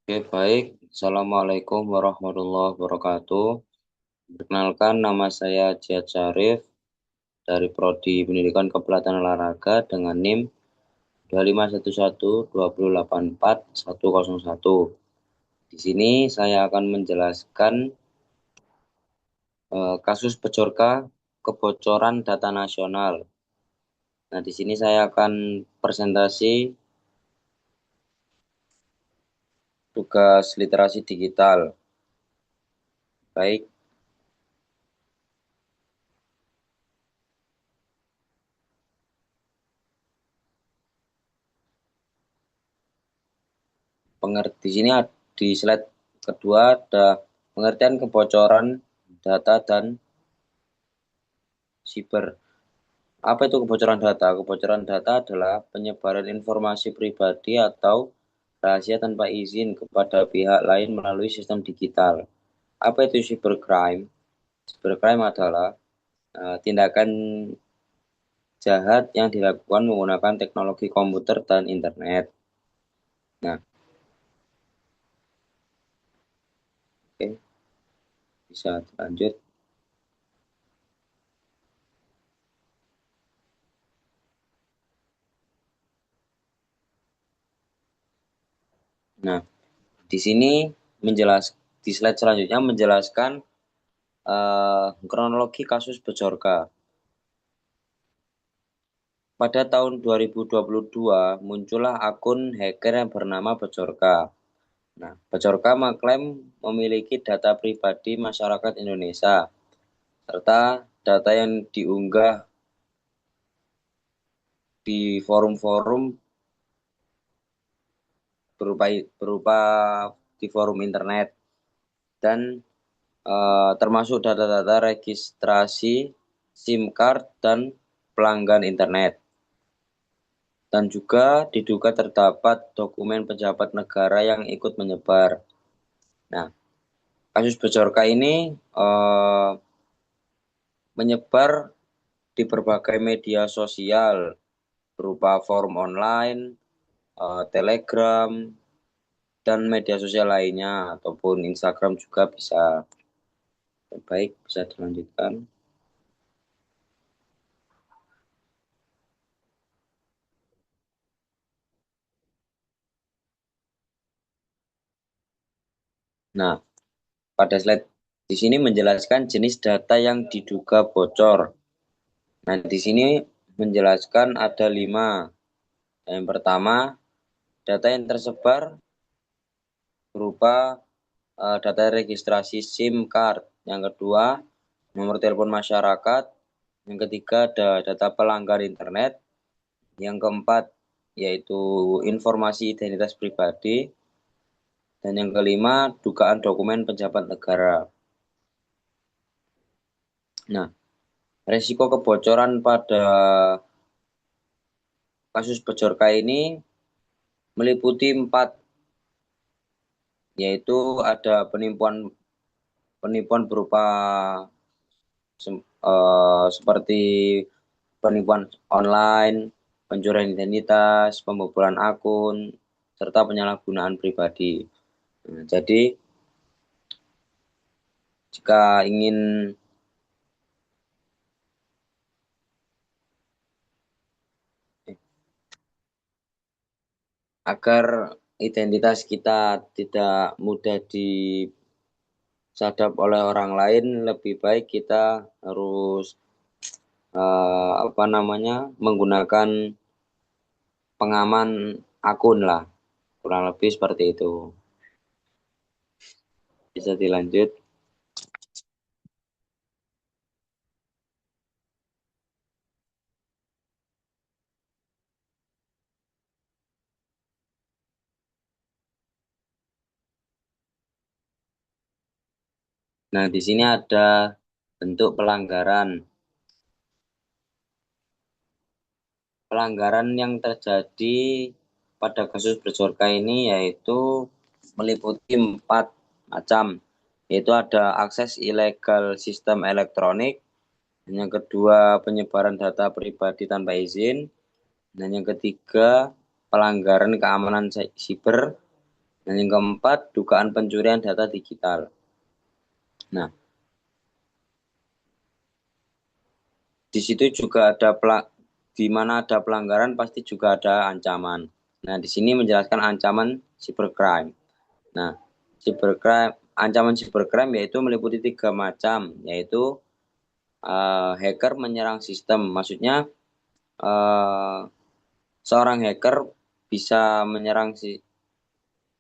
Oke, baik. Assalamualaikum warahmatullahi wabarakatuh. Perkenalkan, nama saya Jihad Syarif dari Prodi Pendidikan Kepelatihan Olahraga dengan NIM 251120841101. Di sini saya akan menjelaskan kasus Pejorka kebocoran data nasional. Nah, di sini saya akan presentasi tugas literasi digital. Baik, di sini di slide kedua ada pengertian kebocoran data dan siber. Apa itu kebocoran data? Kebocoran data adalah penyebaran informasi pribadi atau rahasia tanpa izin kepada pihak lain melalui sistem digital. Apa itu cybercrime? Cybercrime adalah tindakan jahat yang dilakukan menggunakan teknologi komputer dan internet. Nah, oke, bisa lanjut. Nah, di sini di slide selanjutnya menjelaskan kronologi kasus Bejorka. Pada tahun 2022 muncullah akun hacker yang bernama Bejorka. Nah, Bejorka mengklaim memiliki data pribadi masyarakat Indonesia serta data yang diunggah di forum-forum berupa berupa di forum internet dan termasuk data-data registrasi SIM card dan pelanggan internet. Dan juga diduga terdapat dokumen pejabat negara yang ikut menyebar. Nah, kasus Bejorka ini menyebar di berbagai media sosial berupa forum online, Telegram, dan media sosial lainnya ataupun Instagram juga bisa. Baik, bisa dilanjutkan. Nah, pada slide di sini menjelaskan jenis data yang diduga bocor. Nah, di sini menjelaskan ada 5. Yang pertama, data yang tersebar berupa data registrasi SIM card. Yang kedua, nomor telepon masyarakat. Yang ketiga, ada data pelanggan internet. Yang keempat, yaitu informasi identitas pribadi. Dan yang kelima, dugaan dokumen pejabat negara. Nah, resiko kebocoran pada kasus Bejorka ini meliputi 4, yaitu ada penipuan penipuan berupa seperti penipuan online, pencurian identitas, pembobolan akun, serta penyalahgunaan pribadi. Nah, jadi jika ingin agar identitas kita tidak mudah disadap oleh orang lain, lebih baik kita harus menggunakan pengaman akun lah, kurang lebih seperti itu. Bisa dilanjut. Nah, di sini ada bentuk pelanggaran. Pelanggaran yang terjadi pada kasus Bejorka ini yaitu meliputi 4 macam, yaitu ada akses ilegal sistem elektronik, dan yang kedua penyebaran data pribadi tanpa izin, dan yang ketiga pelanggaran keamanan siber, Dan yang keempat, dugaan pencurian data digital. Nah, di situ juga ada di mana ada pelanggaran pasti juga ada ancaman. Nah, di sini menjelaskan ancaman cybercrime. Nah, cybercrime, ancaman cybercrime yaitu meliputi 3 macam, yaitu hacker menyerang sistem. Maksudnya uh, seorang hacker bisa menyerang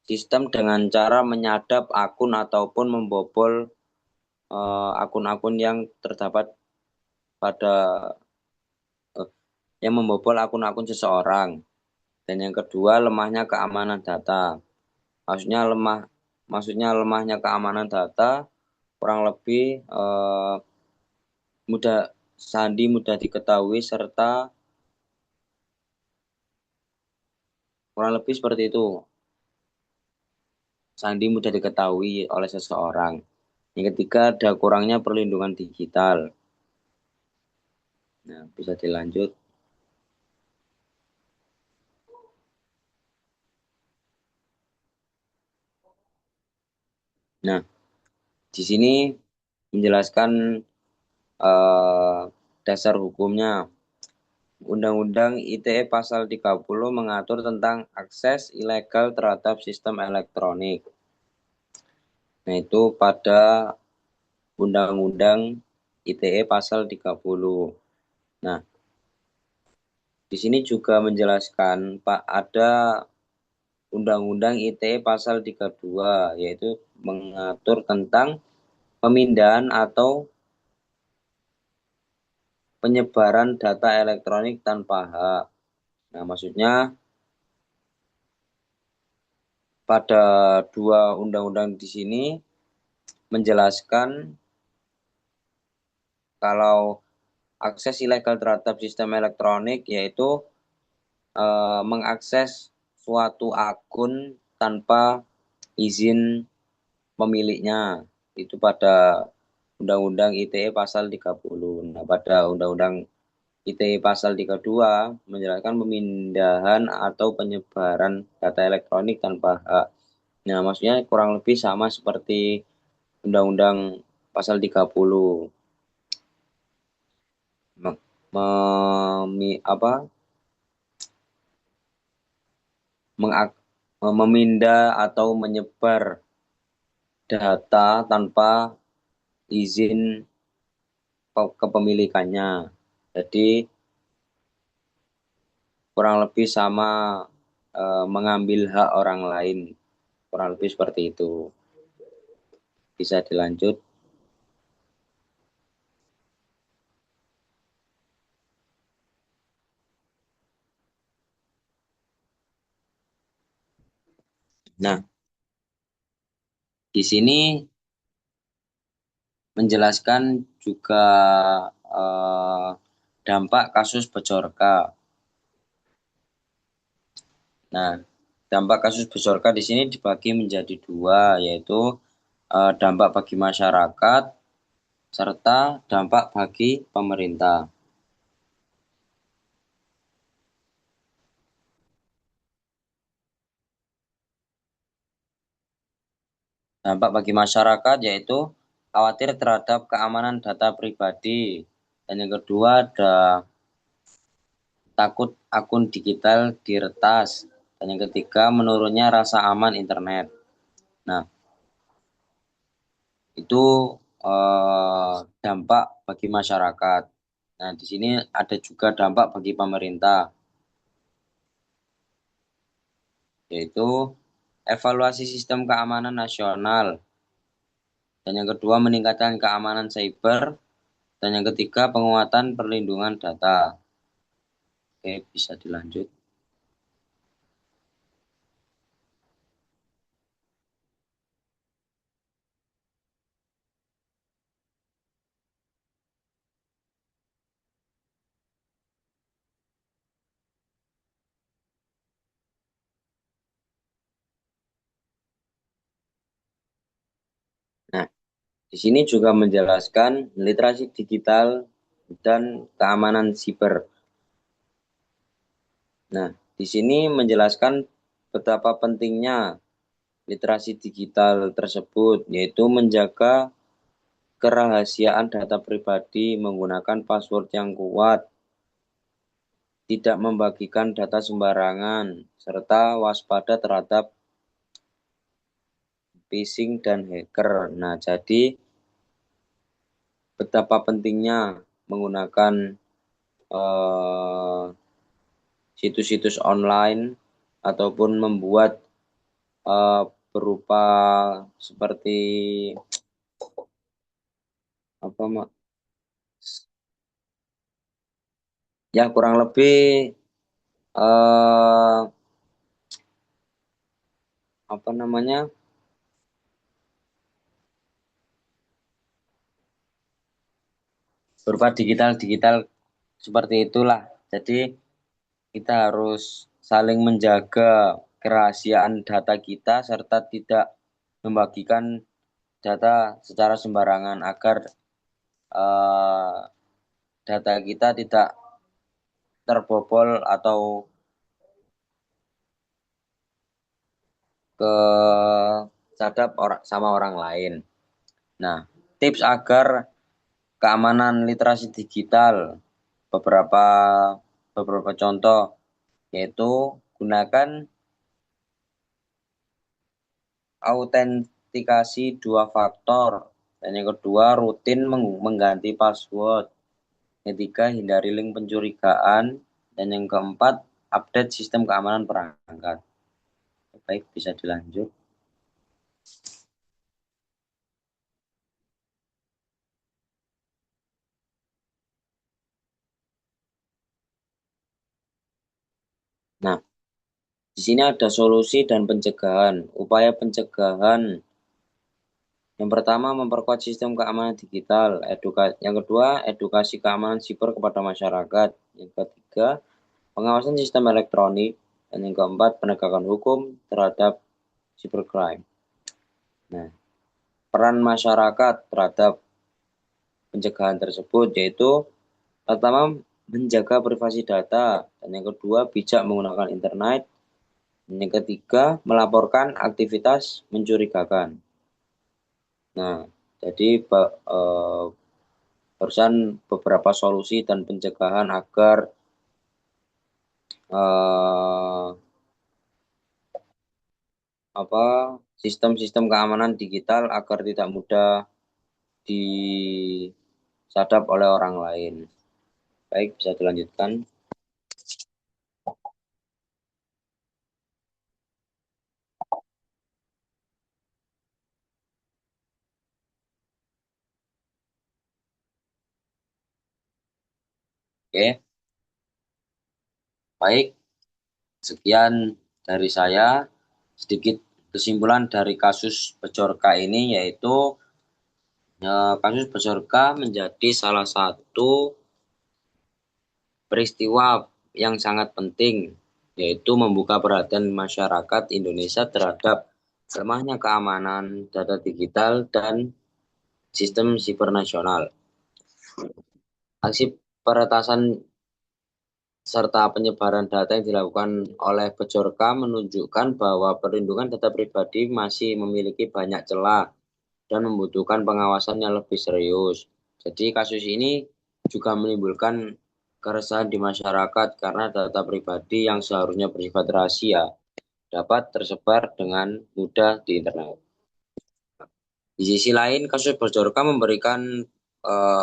sistem dengan cara menyadap akun ataupun membobol akun-akun yang terdapat pada yang membobol akun-akun seseorang. Dan yang kedua, lemahnya keamanan data. Maksudnya lemahnya keamanan data kurang lebih mudah diketahui serta kurang lebih seperti itu. Sandi mudah diketahui oleh seseorang. Yang ketiga, ada kurangnya perlindungan digital. Nah, bisa dilanjut. Nah, di sini menjelaskan dasar hukumnya. Undang-Undang ITE Pasal 30 mengatur tentang akses ilegal terhadap sistem elektronik. Nah, itu pada Undang-Undang ITE Pasal 30. Nah, di sini juga menjelaskan Pak ada Undang-Undang ITE Pasal 32, yaitu mengatur tentang pemindahan atau penyebaran data elektronik tanpa hak. Nah, maksudnya pada 2 undang-undang di sini menjelaskan kalau akses ilegal terhadap sistem elektronik yaitu mengakses suatu akun tanpa izin pemiliknya. Itu pada Undang-Undang ITE Pasal 30. Nah, pada Undang-Undang ITE Pasal 32 menjelaskan pemindahan atau penyebaran data elektronik tanpa hak. Nah, maksudnya kurang lebih sama seperti Undang-Undang Pasal 30. Apa memindah atau menyebar data tanpa izin kepemilikannya. Jadi kurang lebih sama mengambil hak orang lain. Kurang lebih seperti itu. Bisa dilanjut. Nah, di sini menjelaskan juga dampak kasus bocorka. Nah, dampak kasus bocorka di sini dibagi menjadi 2, yaitu dampak bagi masyarakat serta dampak bagi pemerintah. Dampak bagi masyarakat yaitu khawatir terhadap keamanan data pribadi. Dan yang kedua ada takut akun digital diretas. Dan yang ketiga menurunnya rasa aman internet. Nah, itu dampak bagi masyarakat. Nah, di sini ada juga dampak bagi pemerintah, yaitu evaluasi sistem keamanan nasional. Dan yang kedua meningkatkan keamanan cyber. Dan yang ketiga penguatan perlindungan data. Oke, bisa dilanjut. Nah, di sini juga menjelaskan literasi digital dan keamanan siber. Nah, di sini menjelaskan betapa pentingnya literasi digital tersebut, yaitu menjaga kerahasiaan data pribadi menggunakan password yang kuat, tidak membagikan data sembarangan, serta waspada terhadap phishing dan hacker. Nah, jadi betapa pentingnya menggunakan eh, situs-situs online ataupun membuat eh, berupa seperti apa Mak? Ya kurang lebih eh, apa namanya berupa digital seperti itulah. Jadi kita harus saling menjaga kerahasiaan data kita serta tidak membagikan data secara sembarangan agar eh, data kita tidak terbobol atau ke sadap sama orang lain. Nah, tips agar keamanan literasi digital beberapa beberapa contoh yaitu gunakan autentikasi dua faktor dan yang kedua rutin mengganti password. Ketiga, hindari link pencurigaan dan yang keempat update sistem keamanan perangkat. Baik, bisa dilanjut. Nah, di sini ada solusi dan pencegahan. Upaya pencegahan yang pertama memperkuat sistem keamanan digital, yang kedua edukasi keamanan siber kepada masyarakat, yang ketiga pengawasan sistem elektronik, dan yang keempat penegakan hukum terhadap cybercrime. Nah, peran masyarakat terhadap pencegahan tersebut yaitu pertama menjaga privasi data, dan yang kedua bijak menggunakan internet, dan yang ketiga melaporkan aktivitas mencurigakan. Nah, jadi barusan beberapa solusi dan pencegahan agar eh, apa sistem-sistem keamanan digital agar tidak mudah disadap oleh orang lain. Baik, bisa dilanjutkan. Oke, baik. Sekian dari saya. Sedikit kesimpulan dari kasus Pejorka ini yaitu kasus Pejorka menjadi salah satu peristiwa yang sangat penting yaitu membuka perhatian masyarakat Indonesia terhadap lemahnya keamanan data digital dan sistem siber nasional. Aksi peretasan serta penyebaran data yang dilakukan oleh Pejorka menunjukkan bahwa perlindungan data pribadi masih memiliki banyak celah dan membutuhkan pengawasan yang lebih serius. Jadi kasus ini juga menimbulkan keresahan di masyarakat karena data pribadi yang seharusnya bersifat rahasia dapat tersebar dengan mudah di internet. Di sisi lain, kasus Bojorka memberikan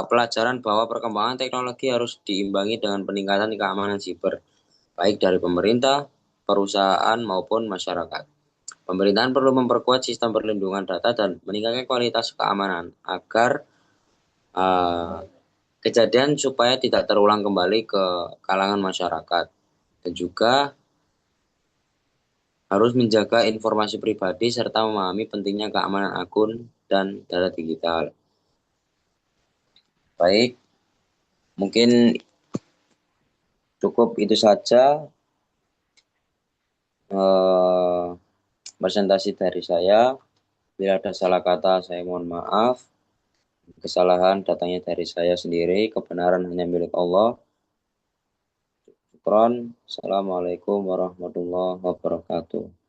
pelajaran bahwa perkembangan teknologi harus diimbangi dengan peningkatan keamanan siber, baik dari pemerintah, perusahaan, maupun masyarakat. Pemerintahan perlu memperkuat sistem perlindungan data dan meningkatkan kualitas keamanan agar kejadian supaya tidak terulang kembali ke kalangan masyarakat. Dan juga harus menjaga informasi pribadi serta memahami pentingnya keamanan akun dan data digital. Baik, mungkin cukup itu saja presentasi dari saya. Bila ada salah kata, saya mohon maaf. Kesalahan datangnya dari saya sendiri, kebenaran hanya milik Allah. Syukron. Assalamualaikum warahmatullahi wabarakatuh.